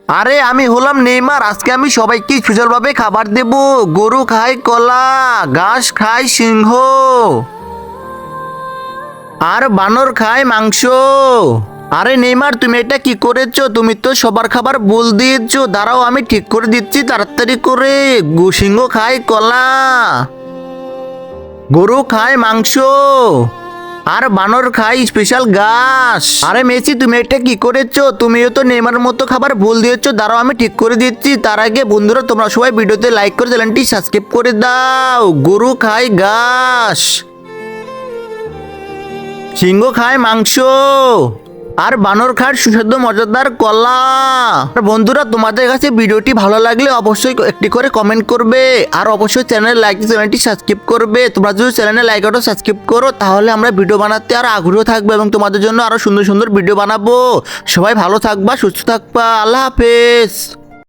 আরে আমি হলাম নেইমার। আজকে আমি সবাইকে স্পেশাল ভাবে খাবার দেব। গরু খায় কলা, ঘাস খায় সিংহ, আর বানর খায় মাংস। আরে নেইমার, তুমি এটা কি করেছো? তুমি তো সবার খাবার ভুল দিয়েছো। দাঁড়াও, আমি ঠিক করে দিচ্ছি তাড়াতাড়ি করে। সিংহ খায় কলা, গরু খায় মাংস, আর বানর খায় স্পেশাল ঘাস। আরে মেসি, তুমি এটা কি করেছো? তুমিও তো নেইমার মতো খাবার ভুল দিয়েছো। দাঁড়াও, আমি ঠিক করে দিচ্ছি। তার আগে বন্ধুরা, তোমরা সবাই ভিডিওতে লাইক করে চ্যানেলটি সাবস্ক্রাইব করে দাও। গরু খায় ঘাস, সিংহ খায় মাংস, আর বানর খায় সুস্বাদু মজাদার কলা। আর বন্ধুরা, তোমাদের কাছে ভিডিওটি ভালো লাগলে অবশ্যই একটি করে কমেন্ট করবে, আর অবশ্যই চ্যানেলটি সাবস্ক্রাইব করবে। তোমরা যদি চ্যানেলে লাইক আর সাবস্ক্রাইব করো, তাহলে আমরা ভিডিও বানাতে আরো আগ্রহ থাকবে এবং তোমাদের জন্য আরো সুন্দর সুন্দর ভিডিও বানাবো। সবাই ভালো থাকবা, সুস্থ থাকবা। আল্লাহ হাফেজ।